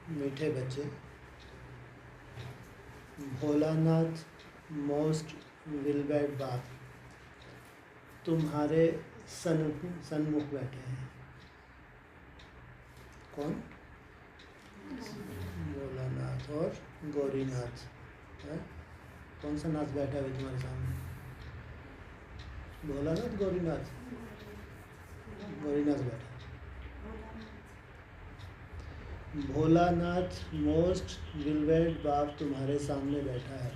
मीठे बच्चे, भोलानाथ मोस्ट विलबैड बाप तुम्हारे सन्मुख बैठे हैं। कौन? भोलानाथ और गौरीनाथ है? कौन सा नाथ बैठा है तुम्हारे सामने? भोलानाथ, गौरीनाथ? गौरीनाथ बैठा। भोलानाथ मोस्ट विलबैड बाप तुम्हारे सामने बैठा है।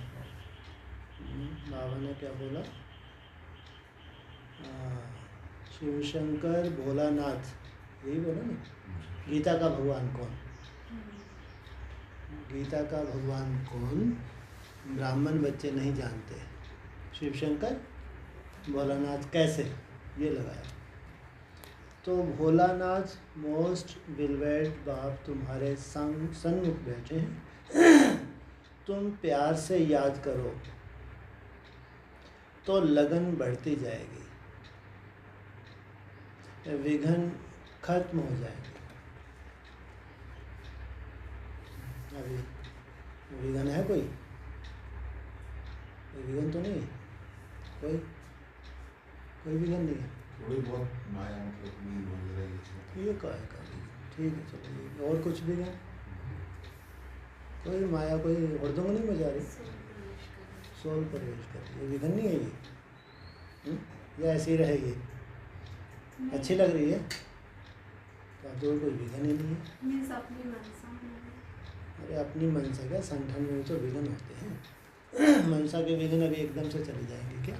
बाबा ने क्या बोला? शिव शंकर भोलानाथ, यही बोला ना। गीता का भगवान कौन? गीता का भगवान कौन ब्राह्मण बच्चे नहीं जानते। शिव शंकर भोलानाथ कैसे, ये लगाया। तो भोलानाथ मोस्ट विलबैड बाप तुम्हारे सन्मुख बैठे हैं। तुम प्यार से याद करो तो लगन बढ़ती जाएगी, विघन खत्म हो जाएंगे। अभी विघन है कोई विघन तो नहीं, कोई विघन नहीं है। थोड़ी बहुत माया बन रही है। ये क्या है? ठीक है, चलो। और कुछ विघन? कोई माया, कोई उर्दू नहीं बजा रही, सोल प्रवेश कर रही है। विघन नहीं है ये, या ऐसी रहेगी? अच्छी लग रही है तो अब तो कोई विघन ही नहीं है। अरे अपनी मनसा क्या, संगठन में तो विघन होते हैं। मनसा के विघन अभी एकदम से चले जाएंगे क्या?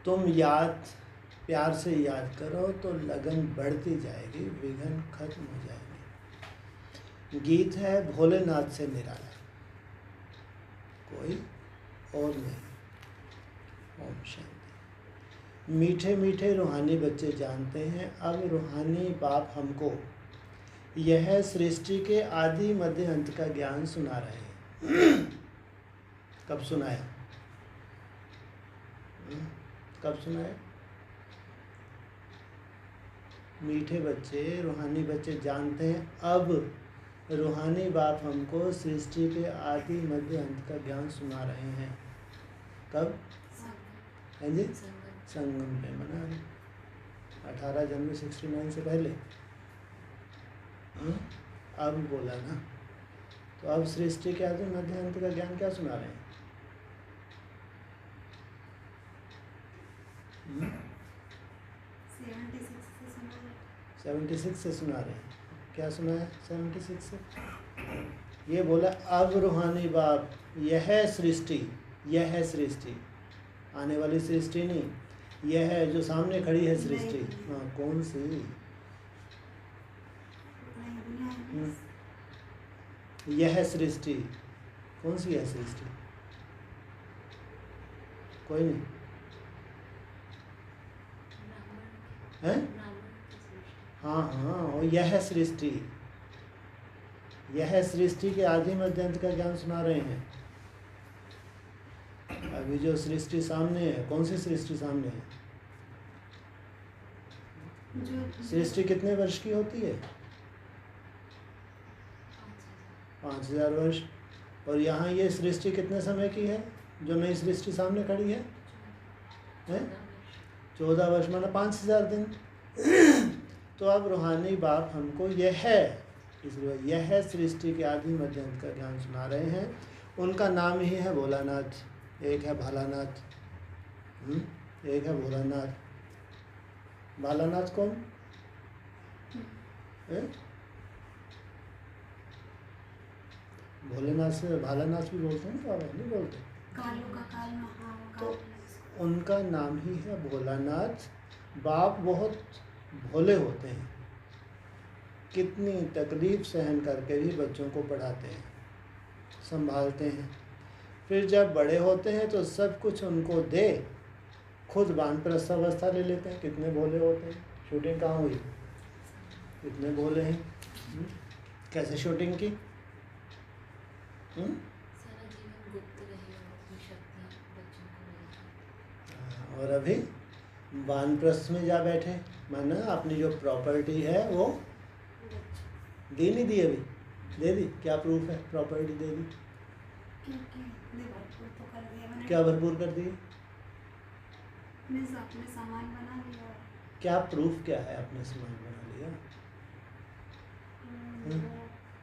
तुम प्यार से याद करो तो लगन बढ़ती जाएगी, विघन खत्म हो जाएंगे। गीत है भोलेनाथ से निराला, कोई और नहीं। ओम शांति। मीठे मीठे रूहानी बच्चे जानते हैं, अब रूहानी बाप हमको यह सृष्टि के आदि मध्य अंत का ज्ञान सुना रहे हैं। कब सुनाया? कब सुनाया? मीठे बच्चे, रूहानी बच्चे जानते हैं, अब रूहानी बाप हमको सृष्टि के आदि मध्य अंत का ज्ञान सुना रहे हैं। कब? हैं जी? संगम पे मना 18 जनवरी 69 से पहले। अब बोला ना, तो अब सृष्टि के आदि मध्य अंत का ज्ञान क्या सुना रहे हैं? 76 से सुना रहे हैं। क्या सुना है 76 से? ये बोला अब रूहानी बाप यह सृष्टि आने वाली सृष्टि नहीं, यह है जो सामने खड़ी है सृष्टि। हाँ, कौन सी? यह सृष्टि कौन सी है? सृष्टि कोई नहीं है। हाँ, और यह सृष्टि के आदि मध्य अंत का ज्ञान सुना रहे हैं। अभी जो सृष्टि सामने है, कौन सी सृष्टि सामने है? सृष्टि कितने वर्ष की होती है? 5000 वर्ष। और यहाँ ये सृष्टि कितने समय की है जो नई सृष्टि सामने खड़ी है? 14 वर्ष, माना 5000 दिन। तो अब रूहानी बाप हमको यह सृष्टि के आदि मध्य अंत का ज्ञान सुना रहे हैं। उनका नाम ही है भोलानाथ। एक है भालानाथ, एक है भोलानाथ। भालानाथ कौन है? भोलेनाथ से भालानाथ भी बोलते हैं, बाबा नहीं बोलते? कालों का काल तो उनका नाम ही है भोलानाथ। बाप बहुत भोले होते हैं, कितनी तकलीफ सहन करके भी बच्चों को पढ़ाते हैं, संभालते हैं। फिर जब बड़े होते हैं तो सब कुछ उनको दे, खुद वानप्रस्थ अवस्था ले लेते हैं। कितने भोले होते हैं। शूटिंग कहाँ हुई? कितने भोले हैं। कैसे शूटिंग की? और अभी वानप्रस्थ में जा बैठे, माना अपनी जो प्रॉपर्टी है वो दी नहीं दी अभी? दे दी? क्या प्रूफ है? प्रॉपर्टी दे दी? भरपूर तो कर दिया मैंने। क्या भरपूर कर दी? मीन्स अपने सामान बना लिया। क्या प्रूफ क्या है आपने सामान बना लिया?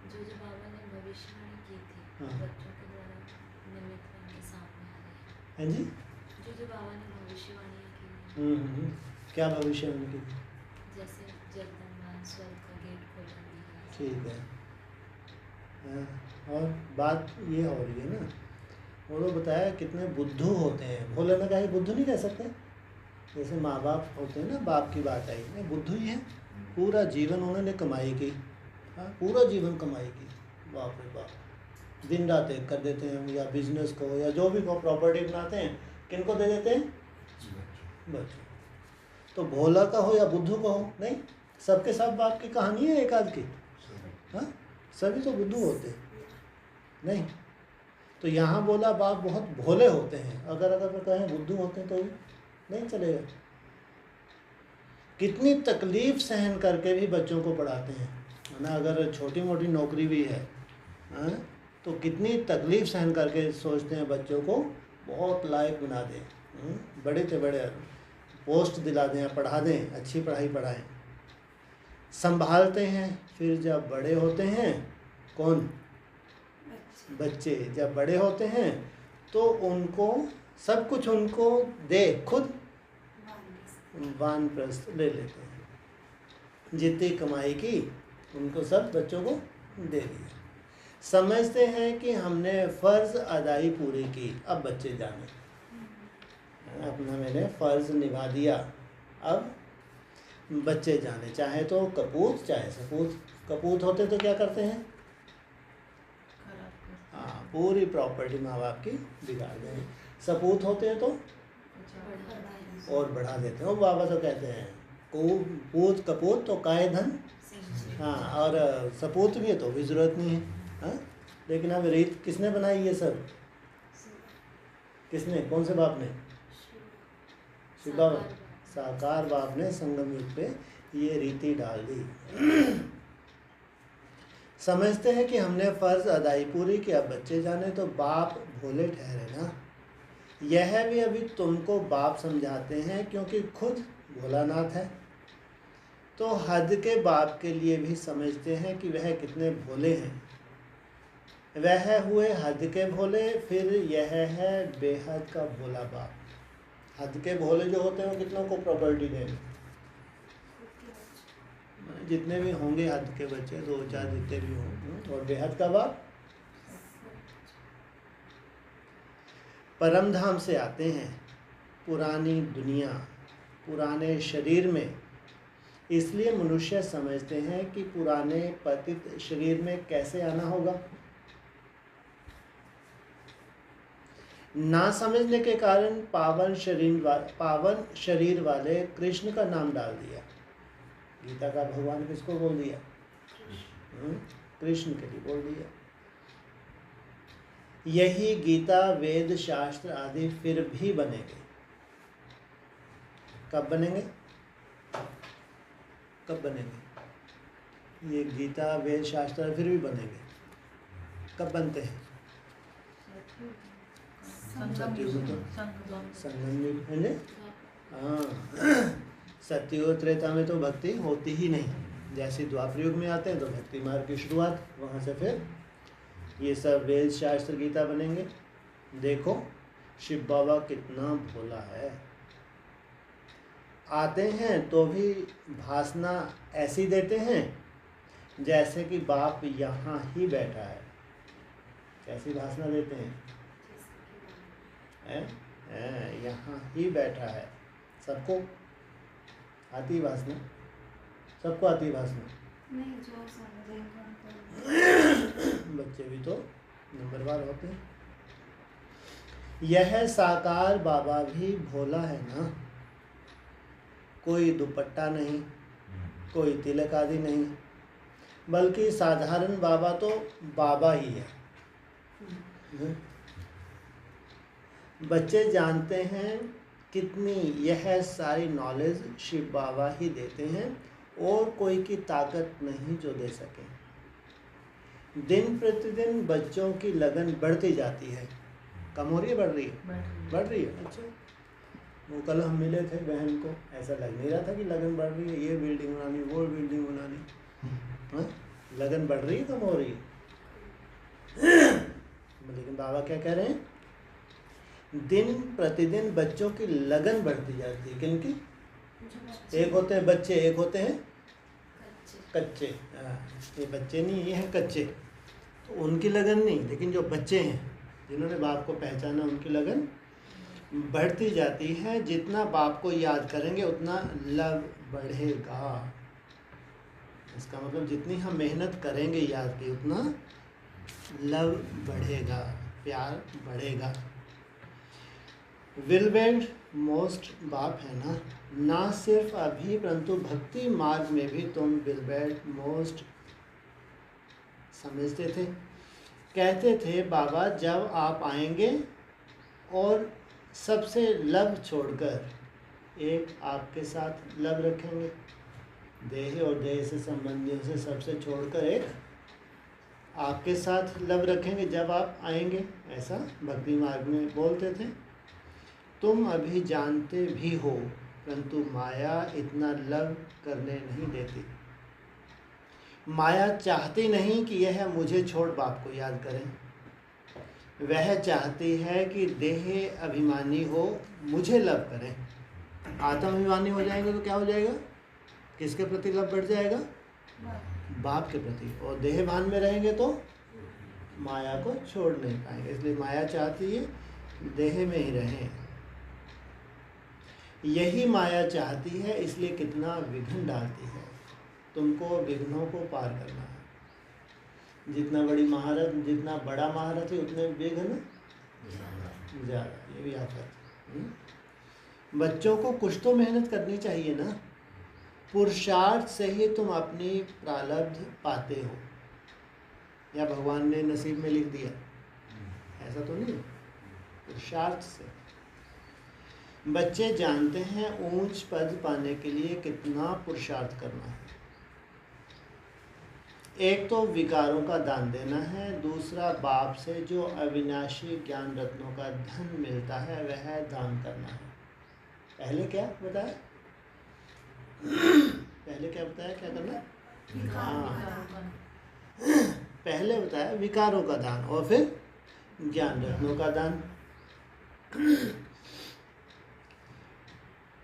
जो जो बाबा ने भविष्यवाणी की थी हाँ। बच्चों के द्वारा निमित्त बन के सामने आ रही है। हैं जी? जो जो बाबा ने भविष्यवाणियाँ की क्या भविष्य में की? जैसे जगदम्बा स्वर्ग का गेट खोल दिया। ठीक है। हाँ, और बात ये हो रही है ना, वो तो बताया कितने बुद्धू होते हैं। भोले ने कहा बुद्धू नहीं कह सकते, जैसे माँ बाप होते हैं ना, बाप की बात आई नहीं, बुद्धू ही है। पूरा जीवन उन्होंने कमाई की, हाँ पूरा जीवन कमाई की, बाप रे बाप। दिन रात एक कर देते हैं, या बिजनेस को या जो भी को प्रॉपर्टी बनाते हैं, किनको दे देते हैं? बच्चों। तो भोला का हो या बुद्धू का हो, नहीं, सबके सब बाप की कहानी है एक आध की। हाँ, सभी तो बुद्धू होते हैं नहीं। तो यहाँ बोला बाप बहुत भोले होते हैं, अगर वो कहें बुद्धू होते हैं तो भी नहीं चलेगा। कितनी तकलीफ सहन करके भी बच्चों को पढ़ाते हैं, है ना। अगर छोटी मोटी नौकरी भी है, हाँ, तो कितनी तकलीफ सहन करके सोचते हैं बच्चों को बहुत लायक बना दें, बड़े से बड़े पोस्ट दिला दें, पढ़ा दें, अच्छी पढ़ाई पढ़ाएं, संभालते हैं। फिर जब बड़े होते हैं, कौन? बच्चे जब बड़े होते हैं तो उनको सब कुछ उनको दे, खुद वानप्रस्थ ले लेते हैं। जितनी कमाई की उनको सब बच्चों को दे दिया। समझते हैं कि हमने फ़र्ज़ अदाई पूरी की, अब बच्चे जाने, अपना मैंने फ़र्ज़ निभा दिया, अब बच्चे जाने। चाहे तो कपूत चाहे सपूत। कपूत होते तो क्या करते हैं? हाँ, पूरी प्रॉपर्टी माँ बाप की बिगाड़ देंगे। सपूत होते हैं तो और बढ़ा देते हैं। वो बाबा तो कहते हैं पूत कपूत तो काय धन, हाँ, और सपूत भी है तो भी ज़रूरत नहीं है, हाँ। लेकिन अब रीत किसने बनाई ये सब? किसने? कौन से बाप ने? शिव बाबा, साकार बाप ने संगम युग पे ये रीति डाल दी। समझते हैं कि हमने फ़र्ज़ अदाई पूरी की, अब बच्चे जाने। तो बाप भोले ठहरे ना, यह भी अभी तुमको बाप समझाते हैं क्योंकि खुद भोलानाथ है। तो हद के बाप के लिए भी समझते हैं कि वह कितने भोले हैं। वह हुए हद के भोले, फिर यह है बेहद का भोला बाप। हद के भोले जो होते हैं वो कितनों को प्रॉपर्टी देंगे? जितने भी होंगे हद के बच्चे, 2-4 जितने भी होंगे। और बेहद का बाप परम धाम से आते हैं, पुरानी दुनिया, पुराने शरीर में। इसलिए मनुष्य समझते हैं कि पुराने पतित शरीर में कैसे आना होगा। ना समझने के कारण पावन शरीर वाले कृष्ण का नाम डाल दिया। गीता का भगवान किसको बोल दिया? कृष्ण के लिए बोल दिया। यही गीता, वेद, शास्त्र आदि फिर भी बनेंगे। कब बनेंगे? कब बनेंगे? ये गीता, वेद, शास्त्र फिर भी बनेंगे। कब बनते हैं? संगम युग है। हाँ, सत्युग त्रेता में तो भक्ति होती ही नहीं। जैसे द्वापर युग में आते हैं तो भक्ति मार्ग की शुरुआत, वहाँ से फिर ये सब वेद, शास्त्र, गीता बनेंगे। देखो शिव बाबा कितना भोला है। आते हैं तो भी भाषणा ऐसी देते हैं जैसे कि बाप यहाँ ही बैठा है। कैसी भाषणा देते हैं? यहाँ ही बैठा है। सबको आती भाषणा? सबको आती भाषणा? नहीं, जो समझेंगे बच्चे भी तो नंबरवार होते हैं। यह साकार बाबा भी भोला है ना। कोई दुपट्टा नहीं, कोई तिलक आदि नहीं, बल्कि साधारण बाबा तो बाबा ही है। बच्चे जानते हैं कितनी यह सारी नॉलेज शिव बाबा ही देते हैं और कोई की ताकत नहीं जो दे सके। दिन प्रतिदिन बच्चों की लगन बढ़ती जाती है। कम हो रही है, बढ़ रही है? बढ़ रही है। अच्छा, वो कल हम मिले थे बहन को, ऐसा लग नहीं रहा था कि लगन बढ़ रही है, ये बिल्डिंग बनानी, वो बिल्डिंग बनानी। हाँ, लगन बढ़ रही है, कम हो रही है? लेकिन बाबा क्या कह रहे हैं? दिन प्रतिदिन बच्चों की लगन बढ़ती जाती है। किनकी? एक होते हैं बच्चे, एक होते हैं कच्चे। ये बच्चे नहीं, ये हैं कच्चे। तो उनकी लगन नहीं, लेकिन जो बच्चे हैं जिन्होंने बाप को पहचाना, उनकी लगन बढ़ती जाती है। जितना बाप को याद करेंगे उतना लव बढ़ेगा। इसका मतलब जितनी हम मेहनत करेंगे याद की, उतना लव बढ़ेगा, प्यार बढ़ेगा। विलबेंड मोस्ट बाप है ना सिर्फ अभी परंतु भक्ति मार्ग में भी तुम विलबेंड मोस्ट समझते थे। कहते थे बाबा जब आप आएंगे और सबसे लव छोड़कर एक आपके साथ लव रखेंगे, देह और देह से संबंधियों से सबसे छोड़कर एक आपके साथ लव रखेंगे जब आप आएंगे, ऐसा भक्ति मार्ग में बोलते थे। तुम अभी जानते भी हो परंतु माया इतना लव करने नहीं देती। माया चाहती नहीं कि यह मुझे छोड़ बाप को याद करें। वह चाहती है कि देह अभिमानी हो, मुझे लव करें। आत्म अभिमानी हो जाएंगे तो क्या हो जाएगा? किसके प्रति लव बढ़ जाएगा? बाप के प्रति। और देह भान में रहेंगे तो माया को छोड़ नहीं पाएंगे। इसलिए माया चाहती है देह में ही रहें। यही माया चाहती है, इसलिए कितना विघ्न डालती है। तुमको विघ्नों को पार करना है। जितना बड़ी महारत, जितना बड़ा महारत है उतने विघ्न ज़्यादा। ये भी आफत। बच्चों को कुछ तो मेहनत करनी चाहिए ना। पुरुषार्थ से ही तुम अपनी प्रारब्ध पाते हो, या भगवान ने नसीब में लिख दिया? ऐसा तो नहीं। पुरुषार्थ से बच्चे जानते हैं ऊंच पद पाने के लिए कितना पुरुषार्थ करना है। एक तो विकारों का दान देना है, दूसरा बाप से जो अविनाशी ज्ञान रत्नों का धन मिलता है वह दान करना है। पहले क्या बताया? पहले क्या बताया, क्या करना? पहले बताया विकारों का दान और फिर ज्ञान रत्नों का दान।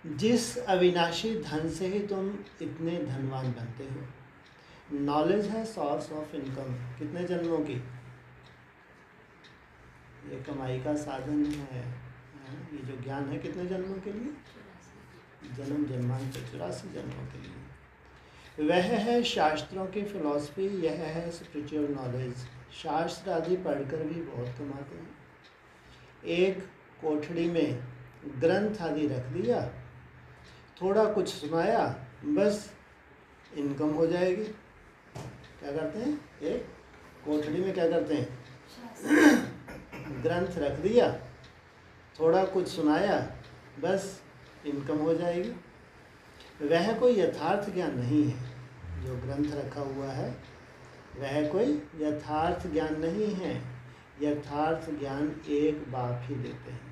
जिस अविनाशी धन से ही तुम इतने धनवान बनते हो। नॉलेज है सोर्स ऑफ इनकम कितने जन्मों की? ये कमाई का साधन है। ये जो ज्ञान है कितने जन्मों के लिए? जन्म जन्मांतर 84 जन्मों के लिए। वह है शास्त्रों की फिलॉसफी, यह है स्पिरिचुअल नॉलेज। शास्त्र आदि पढ़कर भी बहुत कमाते हैं। एक कोठड़ी में ग्रंथ आदि रख दिया, थोड़ा कुछ सुनाया, बस इनकम हो जाएगी। क्या करते हैं? एक कोठड़ी में क्या करते हैं? ग्रंथ रख दिया, थोड़ा कुछ सुनाया, बस इनकम हो जाएगी। वह कोई यथार्थ ज्ञान नहीं है। जो ग्रंथ रखा हुआ है वह कोई यथार्थ ज्ञान नहीं है। यथार्थ ज्ञान एक बाप ही देते हैं।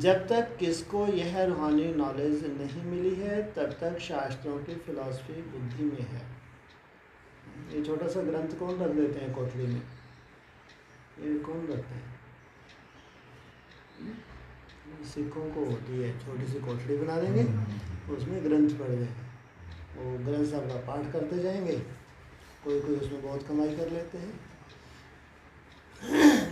जब तक किसको यह रूहानी नॉलेज नहीं मिली है तब तक शास्त्रों की फिलॉसफी बुद्धि में है। ये छोटा सा ग्रंथ कौन रख देते हैं कोठड़ी में? ये कौन रखते हैं? सिखों को होती है, छोटी सी कोठड़ी बना देंगे, उसमें ग्रंथ पढ़ देंगे, वो ग्रंथ साहब का पाठ करते जाएंगे। कोई कोई उसमें बहुत कमाई कर लेते हैं।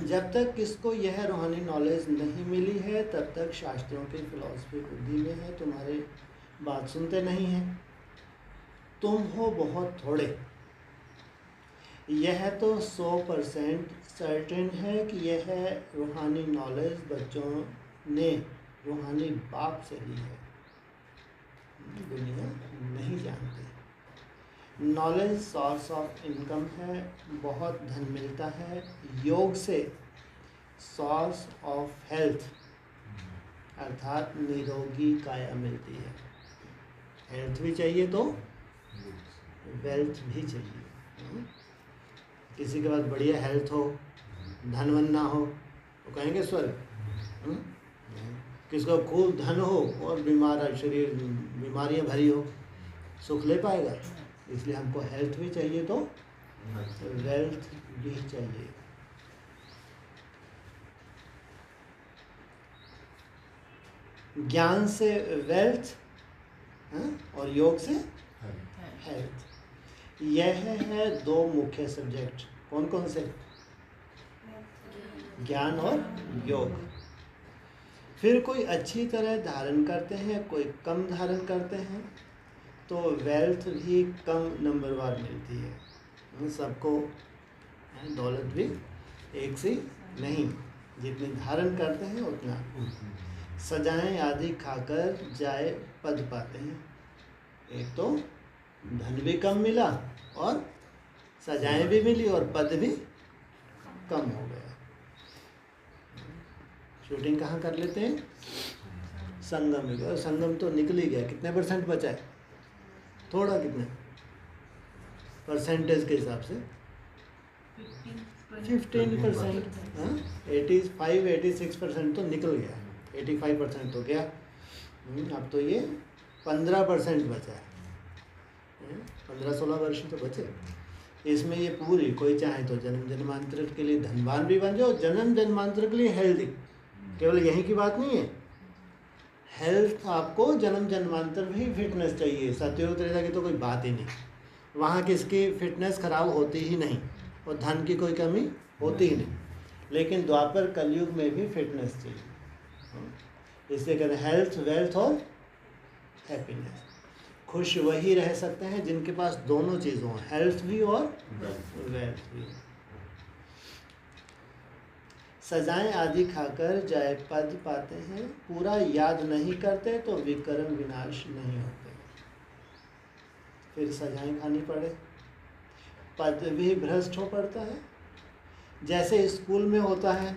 जब तक किसको यह रूहानी नॉलेज नहीं मिली है तब तक शास्त्रों की फिलॉसफी बुद्धि में है। तुम्हारे बात सुनते नहीं हैं। तुम हो बहुत थोड़े। यह तो 100% सर्टेन है कि यह रूहानी नॉलेज बच्चों ने रूहानी बाप से ली है। दुनिया नहीं जानती। नॉलेज सोर्स ऑफ इनकम है, बहुत धन मिलता है। योग से सोर्स ऑफ हेल्थ अर्थात निरोगी काया मिलती है। हेल्थ भी चाहिए तो वेल्थ भी चाहिए। किसी के पास बढ़िया हेल्थ हो, धनवन ना हो तो कहेंगे स्वर्ग। किसको खूब धन हो और बीमार शरीर बीमारियां भरी हो, सुख ले पाएगा? इसलिए हमको हेल्थ भी चाहिए तो वेल्थ भी चाहिए। ज्ञान से वेल्थ और योग से हेल्थ, यह है दो मुख्य सब्जेक्ट। कौन कौन से? ज्ञान और योग। फिर कोई अच्छी तरह धारण करते हैं, कोई कम धारण करते हैं, तो वेल्थ भी कम नंबरवार मिलती है। सबको दौलत भी एक सी नहीं, जितनी धारण करते हैं उतना। सजाएं आदि खाकर जाए पद पाते हैं। एक तो धन भी कम मिला और सजाएं भी मिली और पद भी कम हो गया। शूटिंग कहाँ कर लेते हैं? संगम में। और संगम तो निकल ही गया, कितने परसेंट बचा है? थोड़ा, कितने परसेंटेज के हिसाब से 15%। 85-86% तो निकल गया, 85% तो गया। अब तो ये 15% बचा है। 15-16 वर्ष तो बचे। इसमें ये पूरी, कोई चाहे तो जन्म जन्मांतर के लिए धनवान भी बन जाओ, जन्म जन्मांतर के लिए हेल्दी। केवल यही की बात नहीं है, हेल्थ आपको जन्म जन्मांतर भी फिटनेस चाहिए। सतयुग त्रेता की तो कोई बात ही नहीं, वहाँ किसकी फिटनेस खराब होती ही नहीं और धन की कोई कमी होती ही नहीं। लेकिन द्वापर कलयुग में भी फिटनेस चाहिए। इसलिए कहते हैं हेल्थ, वेल्थ और हैप्पीनेस। खुश वही रह सकते हैं जिनके पास दोनों चीज़ हों, हेल्थ भी और वेल्थ भी। सजाएं आदि खाकर जाए पद पाते हैं, पूरा याद नहीं करते तो विक्रम विनाश नहीं होते। फिर सजाएं खानी पड़े, पद भी भ्रष्ट हो पड़ता है। जैसे स्कूल में होता है,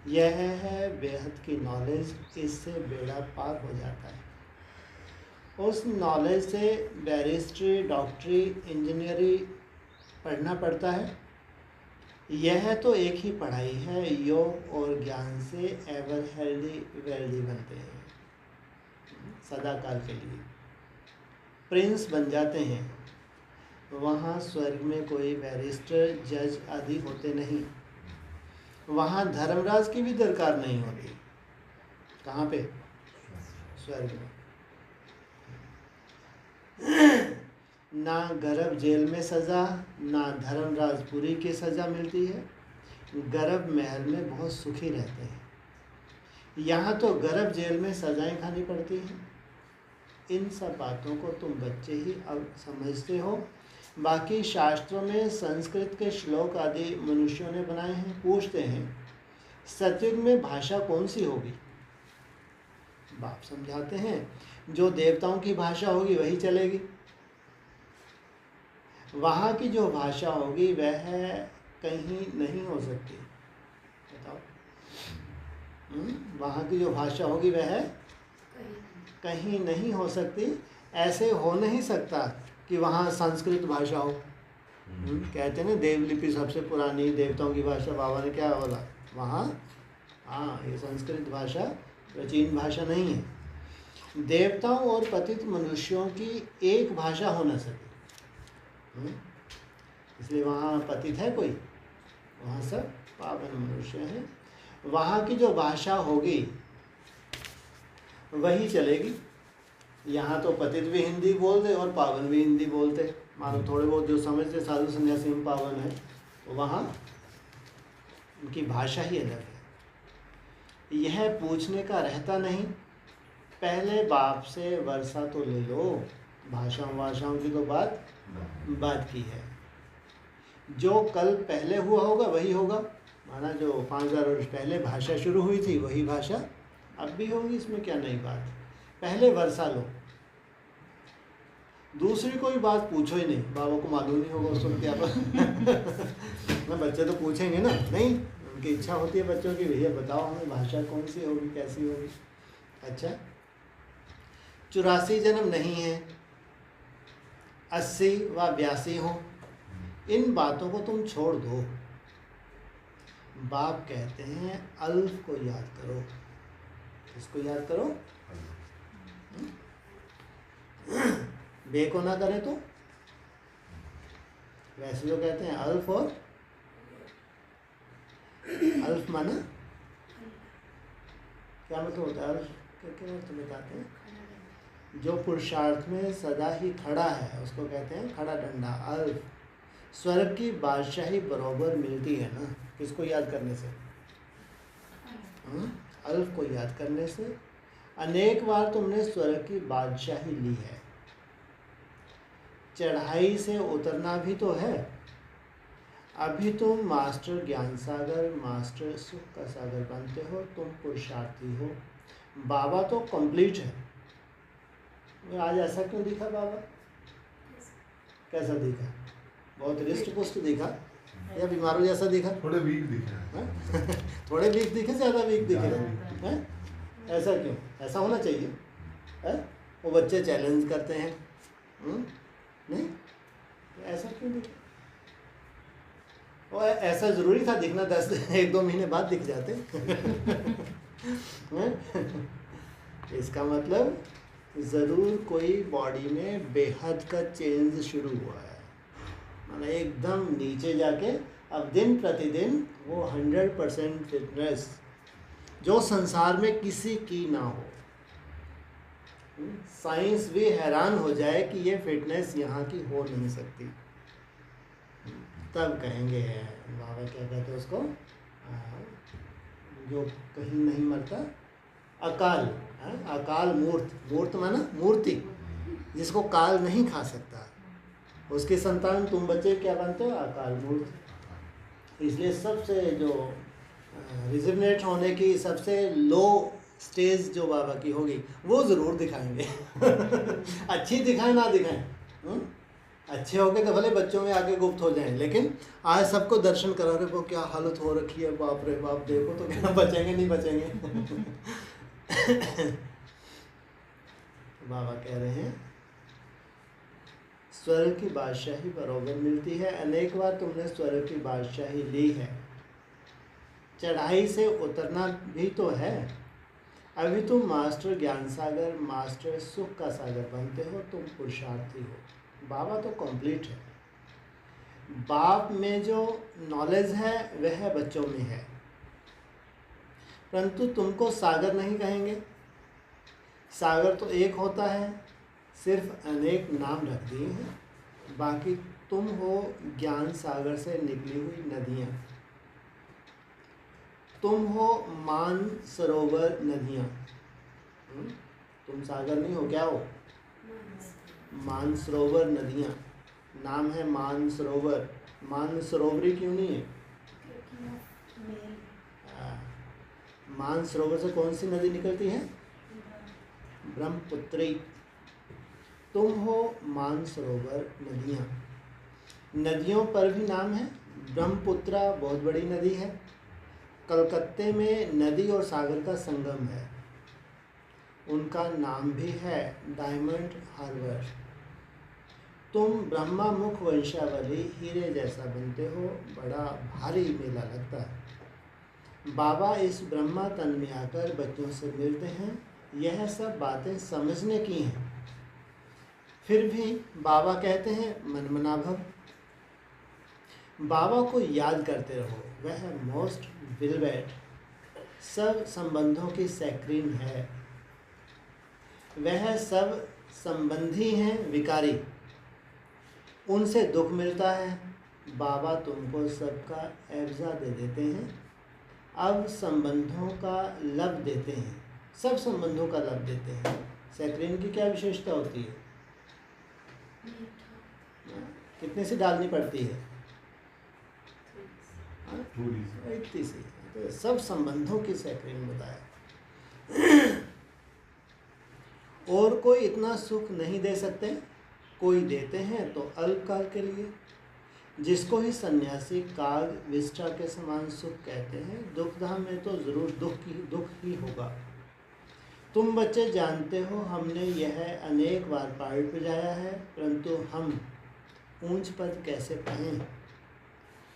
यह है बेहद की नॉलेज, इससे बेड़ा पार हो जाता है। उस नॉलेज से बैरिस्ट्री, डॉक्टरी, इंजीनियरिंग पढ़ना पड़ता है। यह तो एक ही पढ़ाई है। योग और ज्ञान से एवर हेल्दी वेल्दी बनते हैं, सदा काल के लिए प्रिंस बन जाते हैं। वहाँ स्वर्ग में कोई बैरिस्टर, जज आदि होते नहीं। वहाँ धर्मराज की भी दरकार नहीं होती। कहाँ पे? स्वर्ग में। ना गर्भ जेल में सज़ा, ना धर्मराजपुरी की सज़ा मिलती है। गर्भ महल में बहुत सुखी रहते हैं। यहाँ तो गर्भ जेल में सज़ाएं खानी पड़ती हैं। इन सब बातों को तुम बच्चे ही अब समझते हो। बाकी शास्त्रों में संस्कृत के श्लोक आदि मनुष्यों ने बनाए हैं। पूछते हैं, सतयुग में भाषा कौन सी होगी? बाप समझाते हैं, जो देवताओं की भाषा होगी वही चलेगी। वहाँ की जो भाषा होगी वह कहीं नहीं हो सकती। बताओ, वहाँ की जो भाषा होगी वह कहीं नहीं हो सकती। ऐसे हो नहीं सकता कि वहाँ संस्कृत भाषा हो। कहते हैं ना, देवलिपि सबसे पुरानी देवताओं की भाषा। बाबा ने क्या बोला वहाँ? हाँ, ये संस्कृत भाषा प्राचीन भाषा नहीं है। देवताओं और पतित मनुष्यों की एक भाषा हो न सके, इसलिए वहाँ पतित है कोई, वहाँ सब पावन मनुष्य हैं। वहाँ की जो भाषा होगी वही चलेगी। यहाँ तो पतित भी हिंदी बोलते और पावन भी हिंदी बोलते। मानो थोड़े बहुत जो समझते साधु संन्यासी में पावन है, तो वहाँ उनकी भाषा ही अलग है। यह पूछने का रहता नहीं, पहले बाप से वर्षा तो ले लो। भाषाओं की तो बात की है। जो कल पहले हुआ होगा वही होगा। माना जो 5000 वर्ष पहले भाषा शुरू हुई थी वही भाषा अब भी होगी, इसमें क्या नई बात। पहले वर्षा लो, दूसरी कोई बात पूछो ही नहीं। बाबा को मालूम नहीं होगा उसको क्या ना, बच्चे तो पूछेंगे ना, नहीं उनकी इच्छा होती है बच्चों की, भैया बताओ हमें भाषा कौन सी होगी, कैसी होगी। अच्छा, 84 जन्म नहीं है, 80 व 82 हो, इन बातों को तुम छोड़ दो। बाप कहते हैं अल्फ को याद करो। इसको याद करो। बे को ना करें तो वैसे जो कहते हैं अल्फ, और अल्फ माना क्या मतलब होता है? अल्फ क्या मतलब बताते हैं? जो पुरुषार्थ में सदा ही खड़ा है उसको कहते हैं खड़ा डंडा, अल्फ। स्वर्ग की बादशाही बरोबर मिलती है ना किसको याद करने से? अल्फ को याद करने से। अनेक बार तुमने स्वर्ग की बादशाही ली है, चढ़ाई से उतरना भी तो है। अभी तुम मास्टर ज्ञान सागर, मास्टर सुख का सागर बनते हो, तुम पुरुषार्थी हो। बाबा तो कंप्लीट है। आज ऐसा क्यों दिखा बाबा? कैसा दिखा? बहुत रिस्ट पुष्ट दिखा या बीमारों जैसा दिखा? थोड़े वीक दिख रहे हैं। थोड़े वीक दिखे, ज़्यादा वीक दिखे ज़्यादा हैं? ऐसा क्यों? ऐसा होना चाहिए है? वो बच्चे चैलेंज करते हैं नहीं, ऐसा क्यों दिखे? वो ऐसा ज़रूरी था दिखना? 1-2 महीने बाद दिख जाते इसका मतलब ज़रूर कोई बॉडी में बेहद का चेंज शुरू हुआ है। माना एकदम नीचे जाके अब दिन प्रतिदिन वो 100% फिटनेस जो संसार में किसी की ना हो। साइंस भी हैरान हो जाए कि ये फिटनेस यहाँ की हो नहीं सकती, तब कहेंगे बाबा क्या कहते हैं उसको, जो कहीं नहीं मरता, अकाल। अकाल मूर्त, मूर्त माना मूर्ति, जिसको काल नहीं खा सकता, उसके संतान तुम बच्चे क्या बनते हो? अकाल मूर्त। इसलिए सबसे जो रिजनेट होने की सबसे लो स्टेज जो बाबा की होगी वो ज़रूर दिखाएंगे अच्छी दिखाएं ना दिखाएं, अच्छे हो गए तो भले बच्चों में आके गुप्त हो जाएं, लेकिन आज सबको दर्शन करा रहे, वो क्या हालत हो रखी है, बाप रे बाप, देखो तो क्या बचेंगे नहीं बचेंगे बाबा कह रहे हैं स्वर्ग की बादशाही बरोबर मिलती है। अनेक बार तुमने स्वर्ग की बादशाही ली है, चढ़ाई से उतरना भी तो है। अभी तुम मास्टर ज्ञान सागर, मास्टर सुख का सागर बनते हो, तुम पुरुषार्थी हो। बाबा तो कंप्लीट है। बाप में जो नॉलेज है वह बच्चों में है, परंतु तुमको सागर नहीं कहेंगे। सागर तो एक होता है, सिर्फ अनेक नाम रख दिए हैं। बाकी तुम हो ज्ञान सागर से निकली हुई नदियाँ, तुम हो मान सरोवर नदियाँ। तुम सागर नहीं हो, क्या हो? मान सरोवर नदियाँ। नाम है मान सरोवर। मान सरोवरी क्यों नहीं है? मान सरोवर से कौन सी नदी निकलती है? ब्रह्मपुत्री। तुम हो मान सरोवर नदियाँ। नदियों पर भी नाम है। ब्रह्मपुत्रा बहुत बड़ी नदी है। कलकत्ते में नदी और सागर का संगम है, उनका नाम भी है डायमंड हार्बर। तुम ब्रह्मा मुख वंशावली हीरे जैसा बनते हो, बड़ा भारी मेला लगता है। बाबा इस ब्रह्मा तन में आकर बच्चों से मिलते हैं। यह सब बातें समझने की हैं, फिर भी बाबा कहते हैं मन मना भव। बाबा को याद करते रहो, वह मोस्ट बिलवेट सब संबंधों की सैक्रीन है। वह सब संबंधी हैं विकारी, उनसे दुख मिलता है। बाबा तुमको सबका एवजा दे देते हैं, अब संबंधों का लब देते हैं, सब संबंधों का लब देते हैं। सैक्रीन की क्या विशेषता होती है? कितने से डालनी पड़ती है? इतनी सी। तो सब संबंधों की सैक्रीन बताया। और कोई इतना सुख नहीं दे सकते, कोई देते हैं तो अल्पकाल के लिए, जिसको ही सन्यासी काग विष्ठा के समान सुख कहते हैं। दुखधाम में तो जरूर दुख ही होगा। तुम बच्चे जानते हो हमने यह अनेक बार पढ़ बुझाया है, परंतु हम ऊंच पद कैसे पाएं,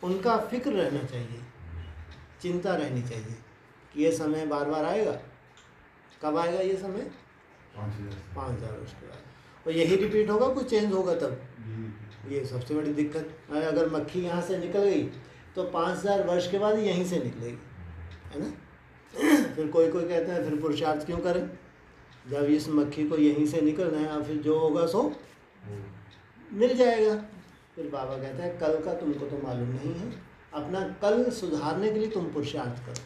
उनका फिक्र रहना चाहिए, चिंता रहनी चाहिए कि ये समय बार बार आएगा। कब आएगा ये समय? 5,000 वर्ष के बाद। और यही रिपीट होगा, कुछ चेंज होगा तब? ये सबसे बड़ी दिक्कत। अगर मक्खी यहाँ से निकल गई तो 5,000 वर्ष के बाद यहीं से निकलेगी, है ना। फिर कोई कहते हैं फिर पुरुषार्थ क्यों करें, जब इस मक्खी को यहीं से निकलना है, फिर जो होगा सो मिल जाएगा। फिर बाबा कहते हैं कल का तुमको तो मालूम नहीं है, अपना कल सुधारने के लिए तुम पुरुषार्थ करो।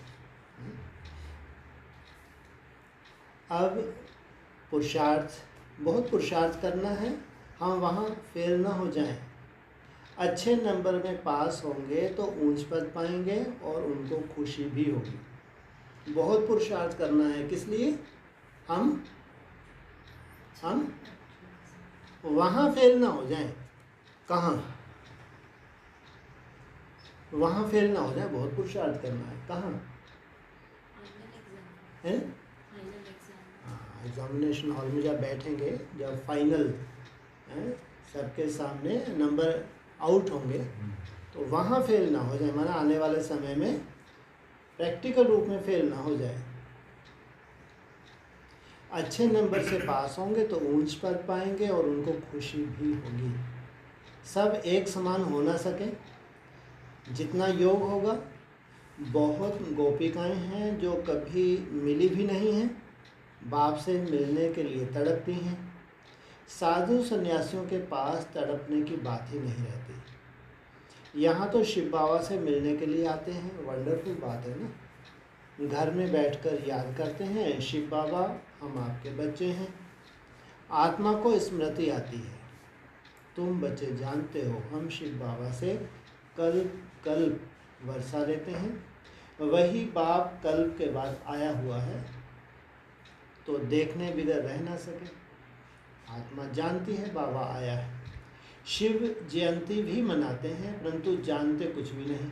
अब पुरुषार्थ, बहुत पुरुषार्थ करना है, हम वहाँ फेल ना हो जाएं। अच्छे नंबर में पास होंगे तो ऊंच पद पाएंगे और उनको खुशी भी होगी। बहुत पुरुषार्थ करना है, किस लिए? हम वहाँ फेल ना हो जाएं। कहाँ? वहाँ फेल ना हो जाए, बहुत पुरुषार्थ करना है। कहाँ है? एग्जामिनेशन हॉल में जब बैठेंगे, जब फाइनल सबके सामने नंबर आउट होंगे, तो वहाँ फेल ना हो जाए, माना आने वाले समय में प्रैक्टिकल रूप में फेल ना हो जाए। अच्छे नंबर से पास होंगे तो ऊंच पद पाएंगे और उनको खुशी भी होगी। सब एक समान हो ना सके, जितना योग होगा। बहुत गोपिकाएं हैं जो कभी मिली भी नहीं हैं, बाप से मिलने के लिए तड़पती हैं। साधु सन्यासियों के पास तड़पने की बात ही नहीं रहती। यहाँ तो शिव बाबा से मिलने के लिए आते हैं, वंडरफुल बात है ना। घर में बैठकर याद करते हैं, शिव बाबा हम आपके बच्चे हैं। आत्मा को स्मृति आती है, तुम बच्चे जानते हो हम शिव बाबा से कल्प कल्प वर्षा लेते हैं। वही बाप कल्प के बाद आया हुआ है, तो देखने बिगर रह ना सके। आत्मा जानती है बाबा आया है। शिव जयंती भी मनाते हैं, परंतु जानते कुछ भी नहीं।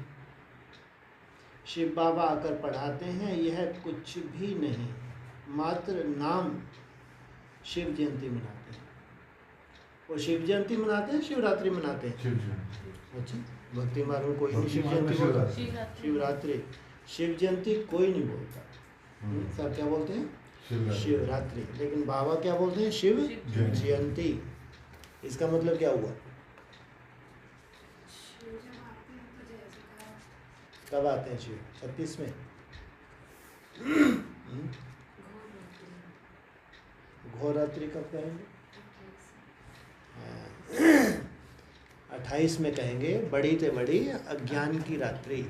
शिव बाबा आकर पढ़ाते हैं, यह कुछ भी नहीं, मात्र नाम शिव जयंती मनाते हैं। वो शिव जयंती मनाते हैं, शिवरात्रि मनाते हैं। अच्छा, भक्ति मार्ग में कोई नहीं शिव जयंती बोलता। शिवरात्रि, शिव जयंती कोई नहीं बोलता। सब क्या बोलते हैं? शिवरात्रि। लेकिन बाबा क्या बोलते हैं? शिव जयंती। इसका मतलब क्या हुआ? कब आते हैं शिव? 36 में। घोरात्रि कब कहेंगे? 28 में कहेंगे। बड़ी ते बड़ी अज्ञान की रात्रि,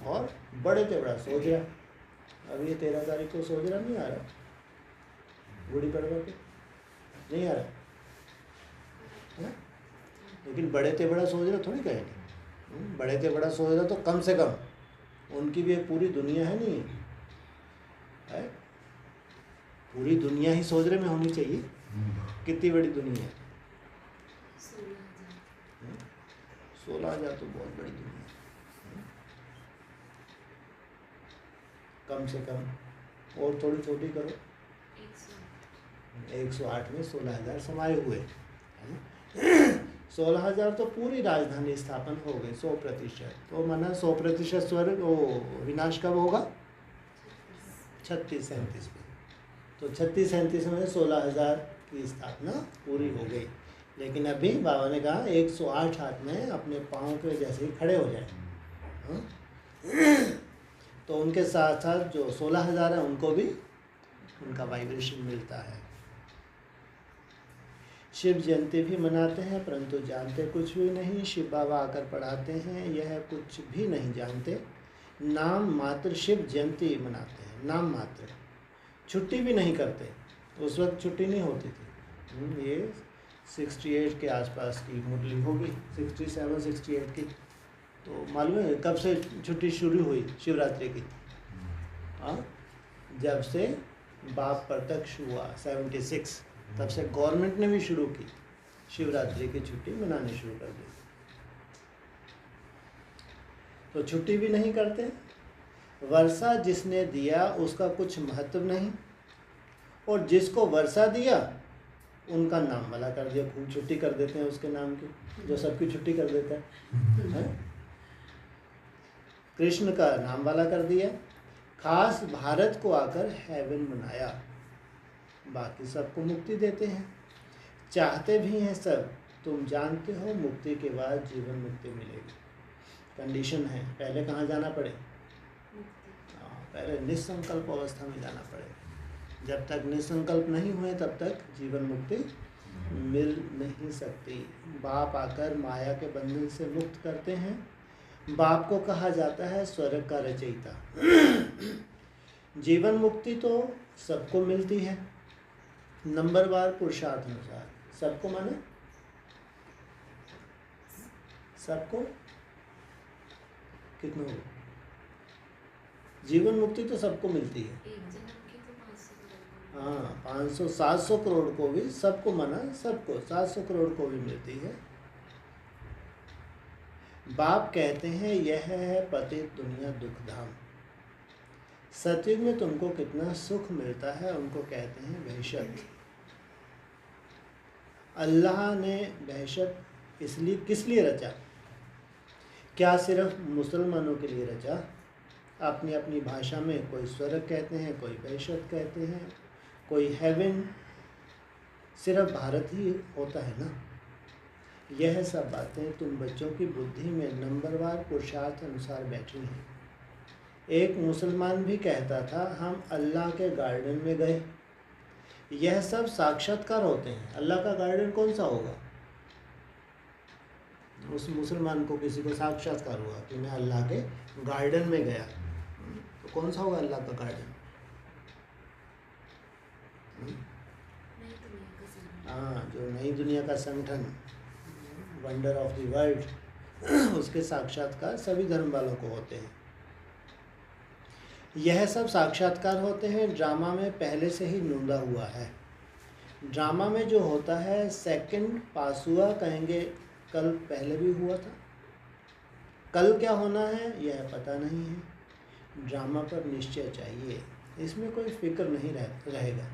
और बड़े ते बड़ा सोच रहा। अब ये 13 तारीख को सोच रहा नहीं आ रहा, गुड़ी पड़वा के नहीं आ रहा है? लेकिन बड़े ते बड़ा सोच रहा थोड़ी कहेंगे। बड़े ते बड़ा सोच रहा तो कम से कम उनकी भी एक पूरी दुनिया है, नहीं है? पूरी दुनिया ही सोच रहे में होनी चाहिए। कितनी बड़ी दुनिया है? 16,000 तो बहुत बड़ी दुनिया है। कम से कम और थोड़ी छोटी करो, 108 में 16,000 समाये हुए। 16,000 तो पूरी राजधानी स्थापन हो गई, 100%। तो माना 100% स्वर्ग वो विनाश कब होगा? 36-37 में। तो 36-37 में 16,000 की स्थापना पूरी हो गई। लेकिन अभी बाबा ने कहा 108 हाथ में अपने पाँव के जैसे ही खड़े हो जाए। तो उनके साथ साथ जो 16,000 है उनको भी उनका वाइब्रेशन मिलता है। शिव जयंती भी मनाते हैं, परंतु जानते कुछ भी नहीं। शिव बाबा आकर पढ़ाते हैं, यह कुछ भी नहीं जानते। नाम मात्र शिव जयंती मनाते हैं, नाम मात्र। छुट्टी भी नहीं करते। उस वक्त छुट्टी नहीं होती थी। ये 68 के आसपास की मुरली होगी, 67-68 की। तो मालूम है कब से छुट्टी शुरू हुई शिवरात्रि की? हाँ, जब से बाप प्रत्यक्ष हुआ 76, तब से गवर्नमेंट ने भी शुरू की, शिवरात्रि की छुट्टी मनानी शुरू कर दी। तो छुट्टी भी नहीं करते। वर्षा जिसने दिया उसका कुछ महत्व नहीं। और जिसको वर्षा दिया उनका नाम वाला कर दिया, खूब छुट्टी कर देते हैं उसके नाम की, जो सबकी छुट्टी कर देता है? कृष्ण का नाम वाला कर दिया, खास भारत को आकर हेवन बनाया, बाकी सबको मुक्ति देते हैं, चाहते भी हैं सब, तुम जानते हो मुक्ति के बाद जीवन मुक्ति मिलेगी। कंडीशन है, पहले कहाँ जाना पड़े? पहले निसंकल्प अवस्था में जाना पड़ेगा। जब तक निसंकल्प नहीं हुए तब तक जीवन मुक्ति मिल नहीं सकती। बाप आकर माया के बंधन से मुक्त करते हैं। बाप को कहा जाता है स्वर्ग का रचयिता। जीवन मुक्ति तो सबको मिलती है, नंबरवार पुरुषार्थ अनुसार। सबको माने सबको कितना हो? जीवन मुक्ति तो सबको मिलती है। एक जन्म की तो 500 करोड़। हाँ, 500-700 करोड़ को भी सबको माना, सबको 700 करोड़ को भी मिलती है। बाप कहते हैं यह है पतित दुनिया दुख धाम। सतयुग में तुमको कितना सुख मिलता है उनको कहते हैं वहशत। अल्लाह ने वहशत इसलिए किस लिए रचा? क्या सिर्फ मुसलमानों के लिए रचा? अपनी अपनी भाषा में कोई स्वर्ग कहते हैं, कोई वहशत कहते हैं, कोई हेवन। सिर्फ भारत ही होता है ना। यह सब बातें तुम बच्चों की बुद्धि में नंबरवार पुरुषार्थ अनुसार बैठी हैं। एक मुसलमान भी कहता था हम अल्लाह के गार्डन में गए। यह सब साक्षात्कार होते हैं। अल्लाह का गार्डन कौन सा होगा? उस मुसलमान को किसी को साक्षात्कार हुआ कि मैं अल्लाह के गार्डन में गया, तो कौन सा होगा अल्लाह का गार्डन? हाँ, जो नई दुनिया का संगठन, वंडर ऑफ द वर्ल्ड, उसके साक्षात्कार सभी धर्म वालों को होते हैं। यह सब साक्षात्कार होते हैं ड्रामा में पहले से ही नूंदा हुआ है। ड्रामा में जो होता है सेकंड पास हुआ कहेंगे, कल पहले भी हुआ था। कल क्या होना है यह पता नहीं है। ड्रामा पर निश्चय चाहिए, इसमें कोई फिक्र नहीं रहेगा।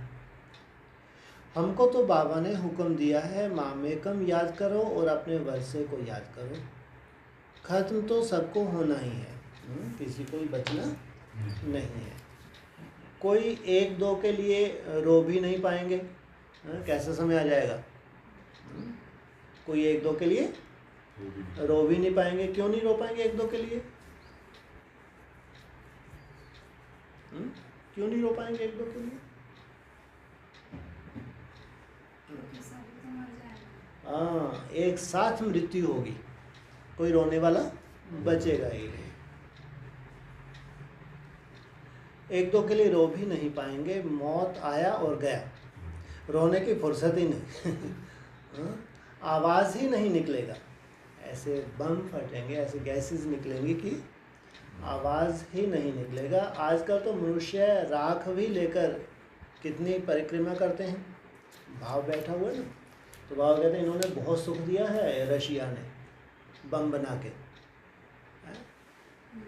हमको तो बाबा ने हुक्म दिया है मामेकम याद करो और अपने वर्षे को याद करो। खत्म तो सबको होना ही है, किसी को बचना नहीं है। कोई एक दो के लिए रो भी नहीं पाएंगे। कैसा समय आ जाएगा? कोई एक दो के लिए रो भी नहीं पाएंगे। क्यों नहीं रो पाएंगे एक दो के लिए? क्यों नहीं रो पाएंगे एक दो के लिए? हाँ, एक साथ मृत्यु होगी, कोई रोने वाला बचेगा ही नहीं। एक दो के लिए रो भी नहीं पाएंगे। मौत आया और गया, रोने की फुर्सत ही नहीं। आवाज़ ही नहीं निकलेगा। ऐसे बम फटेंगे, ऐसे गैसेस निकलेंगी कि आवाज़ ही नहीं निकलेगा। आजकल तो मनुष्य राख भी लेकर कितनी परिक्रमा करते हैं। भाव बैठा हुआ है ना, तो भाव कहते हैं इन्होंने बहुत सुख दिया है रशिया ने बम बना के।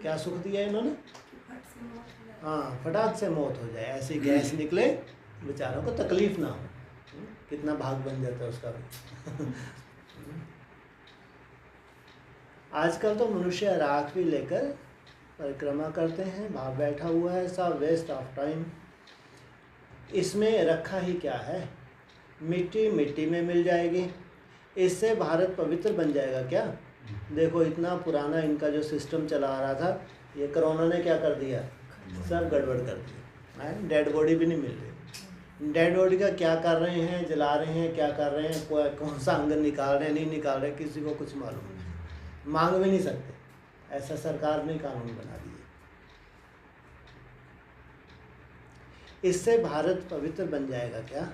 क्या सुख दिया इन्होंने? हाँ, फटाक से मौत हो जाए, ऐसी गैस निकले, बेचारों को तकलीफ ना हो। कितना भाग बन जाता है उसका भी। आजकल तो मनुष्य राख भी लेकर परिक्रमा करते हैं। भाव बैठा हुआ है, सब वेस्ट ऑफ टाइम। इसमें रखा ही क्या है? मिट्टी मिट्टी में मिल जाएगी। इससे भारत पवित्र बन जाएगा क्या? देखो इतना पुराना इनका जो सिस्टम चला आ रहा था, ये कोरोना ने क्या कर दिया? सब गड़बड़ कर दिया। डेड बॉडी भी नहीं मिल रही। डेड बॉडी का क्या कर रहे हैं? जला रहे हैं, क्या कर रहे हैं, कौन सा अंग निकाल रहे हैं, नहीं निकाल रहे, किसी को कुछ मालूम नहीं। मांग भी नहीं सकते, ऐसा सरकार ने कानून बना दिए। इससे भारत पवित्र बन जाएगा क्या?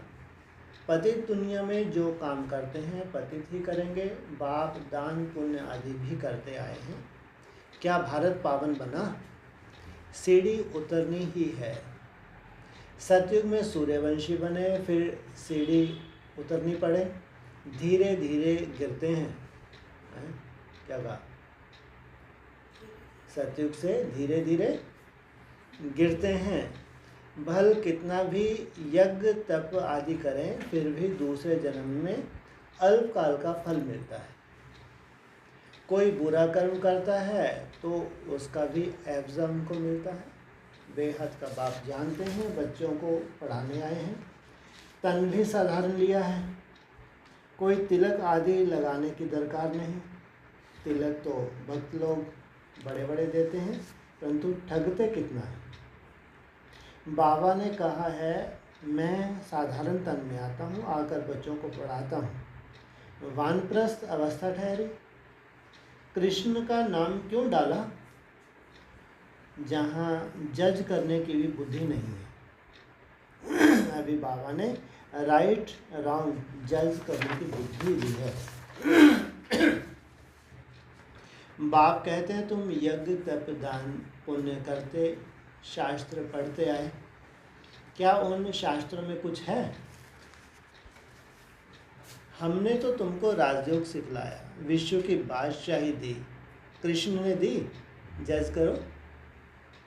पतित दुनिया में जो काम करते हैं पतित ही करेंगे। बाप दान पुण्य आदि भी करते आए हैं। क्या भारत पावन बना? सीढ़ी उतरनी ही है। सतयुग में सूर्यवंशी बने, फिर सीढ़ी उतरनी पड़े। धीरे धीरे गिरते हैं। क्या कहा? सतयुग से धीरे धीरे गिरते हैं। भल कितना भी यज्ञ तप आदि करें फिर भी दूसरे जन्म में अल्पकाल का फल मिलता है। कोई बुरा कर्म करता है तो उसका भी एवज़ा उनको मिलता है। बेहद का बाप जानते हैं, बच्चों को पढ़ाने आए हैं। तन भी साधारण लिया है, कोई तिलक आदि लगाने की दरकार नहीं। तिलक तो भक्त लोग बड़े बड़े देते हैं, परंतु ठगते कितना है। बाबा ने कहा है मैं साधारण तन में आता हूँ, आकर बच्चों को पढ़ाता हूँ। वानप्रस्थ अवस्था ठहरी। कृष्ण का नाम क्यों डाला? जहाँ जज करने की भी बुद्धि नहीं है। अभी बाबा ने राइट रॉन्ग जज करने की बुद्धि दी है। बाप कहते हैं तुम यज्ञ तप दान पुण्य करते, शास्त्र पढ़ते आए, क्या उन शास्त्रों में कुछ है? हमने तो तुमको राजयोग सिखलाया, विश्व की बादशाही दी, कृष्ण ने दी, जज करो।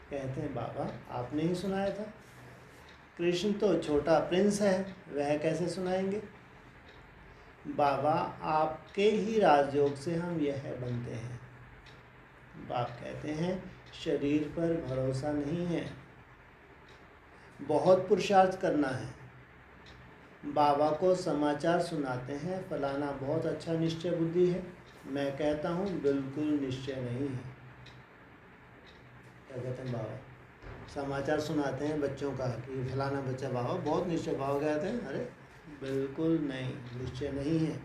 कहते हैं बाबा आपने ही सुनाया था। कृष्ण तो छोटा प्रिंस है, वह कैसे सुनाएंगे? बाबा आपके ही राजयोग से हम यह बनते हैं। बाप कहते हैं शरीर पर भरोसा नहीं है, बहुत पुरुषार्थ करना है। बाबा को समाचार सुनाते हैं फलाना बहुत अच्छा निश्चय बुद्धि है, मैं कहता हूँ बिल्कुल निश्चय नहीं है। क्या कहते हैं बाबा? समाचार सुनाते हैं बच्चों का कि फलाना बच्चा बाबा बहुत निश्चय भाव कहते हैं, अरे बिल्कुल नहीं, निश्चय नहीं है।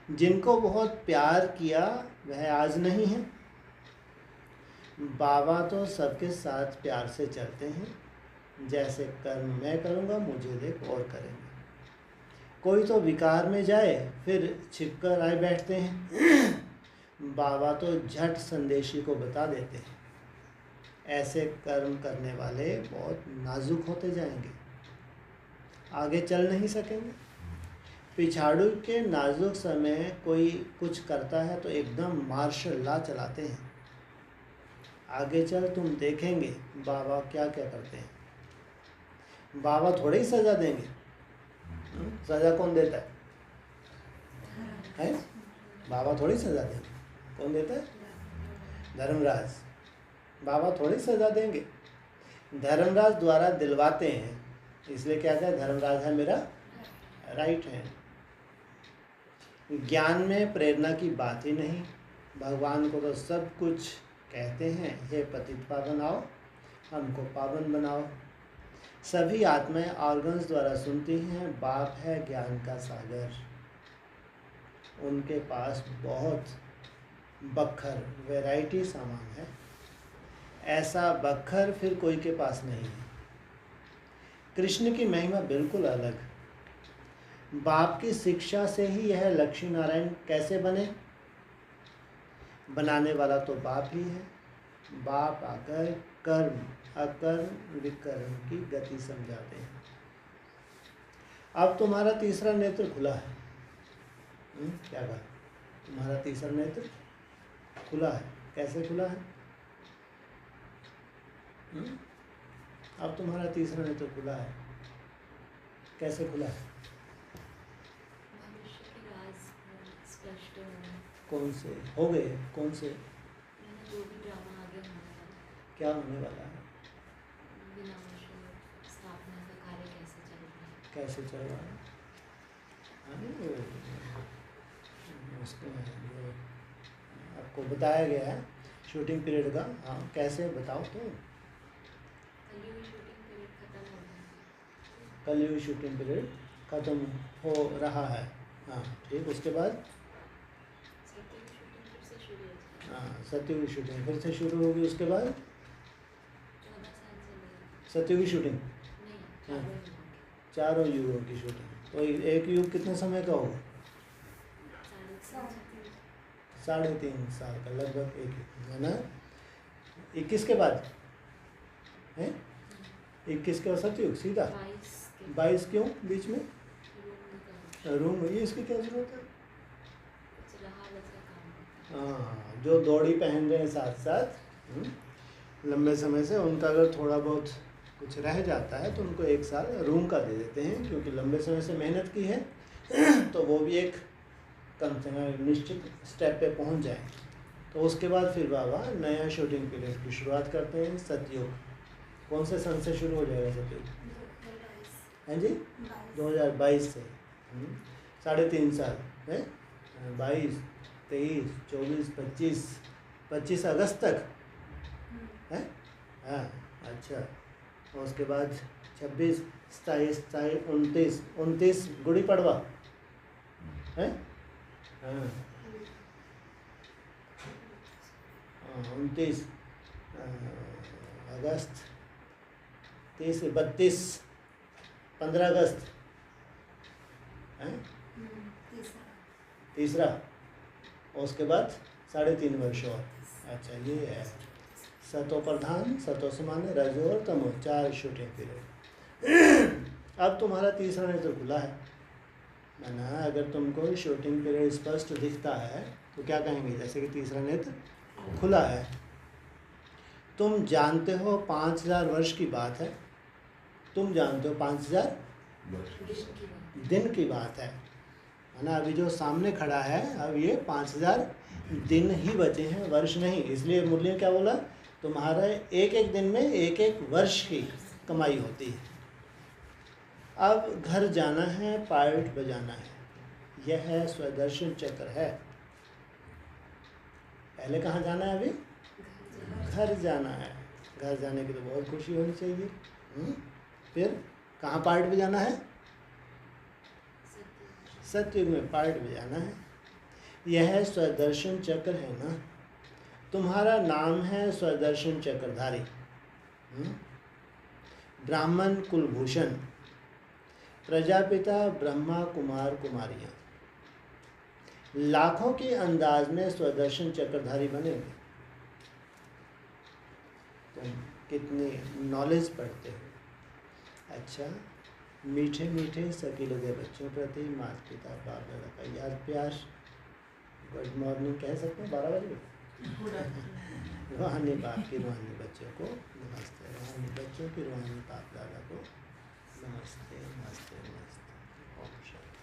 जिनको बहुत प्यार किया वह आज नहीं है। बाबा तो सबके साथ प्यार से चलते हैं, जैसे कर्म मैं करूँगा मुझे देख और करेंगे। कोई तो विकार में जाए फिर छिपकर आए बैठते हैं। बाबा तो झट संदेशी को बता देते हैं। ऐसे कर्म करने वाले बहुत नाजुक होते जाएंगे, आगे चल नहीं सकेंगे। पिछाड़ू के नाजुक समय कोई कुछ करता है तो एकदम मार्शल लॉ चलाते हैं। आगे चल तुम देखेंगे बाबा क्या क्या करते हैं। बाबा थोड़े ही सज़ा देंगे। सज़ा कौन देता है? बाबा थोड़ी सज़ा देंगे। कौन देता है? धर्मराज। बाबा थोड़ी सज़ा देंगे, धर्मराज द्वारा दिलवाते हैं। इसलिए क्या कहते हैं? धर्मराज है मेरा राइट है। ज्ञान में प्रेरणा की बात ही नहीं। भगवान को तो सब कुछ कहते हैं, हे पतित पावन आओ हमको पावन बनाओ। सभी आत्माएं ऑर्गन्स द्वारा सुनती हैं। बाप है ज्ञान का सागर, उनके पास बहुत बखर वैरायटी सामान है। ऐसा बखर फिर कोई के पास नहीं है। कृष्ण की महिमा बिल्कुल अलग। बाप की शिक्षा से ही यह लक्ष्मी नारायण कैसे बने? बनाने वाला तो बाप ही है। बाप आकर कर्म अकर्म विकर्म की गति समझाते हैं। अब तुम्हारा तीसरा नेत्र खुला है। क्या कहा? तुम्हारा तीसरा नेत्र खुला है। कैसे खुला है? अब तुम्हारा तीसरा नेत्र खुला है। कैसे खुला है? भविष्य के राज स्पष्ट हो रहे हैं। कौन से हो गए? कौन से? मैंने जो भी ड्रामा आगे होने वाला, क्या होने वाला है? विनाश स्थापना का कार्य कैसे चल रहा है, कैसे चल रहा है? उसमें जो आपको बताया गया है शूटिंग पीरियड का। हाँ, कैसे बताओ तो। कलयुग शूटिंग पीरियड खत्म हो गया, कलयुग शूटिंग पीरियड खत्म हो रहा है। हाँ ठीक। उसके बाद सत्ययुग शूटिंग फिर से शुरू हो जाएगी। हाँ, सत्ययुग शूटिंग फिर से शुरू होगी। उसके बाद 14 साल चलेगी। सत्ययुग शूटिंग नहीं, हाँ। चारों युगों की। 4 युगों की शूटिंग। तो एक युग कितने समय का होगा? 3.5 साल का, लगभग एक युग है ना। 21 के बाद है? 21 के बाद सतयुग सीधा। 22 क्यों बीच में? रूम ये इसकी क्या जरूरत है? हाँ, जो दौड़ी पहन रहे हैं साथ साथ लंबे समय से, उनका अगर थोड़ा बहुत कुछ रह जाता है तो उनको 1 साल रूम का दे देते हैं, क्योंकि लंबे समय से मेहनत की है तो वो भी एक कम से कम निश्चित स्टेप पे पहुंच जाए। तो उसके बाद फिर बाबा नया शूटिंग पीरियड की शुरुआत करते हैं, सतयुग। कौन से सन से शुरू हो जाएगा सतयुग? 2022 हैं जी? 2022 से 3.5 साल है, 22, 23, 24, 25 अगस्त तक है। हाँ अच्छा, और उसके बाद 26, 27, 29 गुड़ी पड़वा है। हाँ 29 अगस्त, 30, 32, 15 अगस्त है तीसरा, और उसके बाद 3.5 वर्ष और। अच्छा ये है सतो प्रधान, सतो सामान्य, रजो और तमो, 4 शूटिंग पीरियड। अब तुम्हारा तीसरा नेत्र खुला है, माना अगर तुमको शूटिंग पीरियड स्पष्ट दिखता है तो क्या कहेंगे, जैसे कि तीसरा नेत्र खुला है। तुम जानते हो 5000 वर्ष की बात है, तुम जानते हो 5000 दिन की बात है ना। अभी जो सामने खड़ा है अब ये 5000 दिन ही बचे हैं, वर्ष नहीं। इसलिए मुरली ने क्या बोला, तुम्हारे एक दिन में एक वर्ष की कमाई होती है। अब घर जाना है, पार्ट बजाना है, यह है स्वदर्शन चक्र है। पहले कहाँ जाना है? अभी घर जाना है। घर जाने की तो बहुत खुशी होनी चाहिए। फिर कहाँ पार्ट बजाना है? सतयुग में पार्ट बजाना है। यह स्वदर्शन चक्र है ना। तुम्हारा नाम है स्वदर्शन चक्रधारी, ब्राह्मण कुलभूषण, प्रजापिता ब्रह्मा कुमार कुमारियाँ लाखों के अंदाज में स्वदर्शन चक्रधारी बनेंगे। तुम कितनी नॉलेज पढ़ते हो। अच्छा, मीठे मीठे सभी लगे बच्चों प्रति माता पिता बाप दादा का याद प्यार। गुड मॉर्निंग कह सकते हैं 12 बजे। रूहानी बाप की रूहानी बच्चों को नमस्ते, रूहानी बच्चों की रूहानी बाप दादा को नमस्ते नमस्ते नमस्ते। ओम शांति।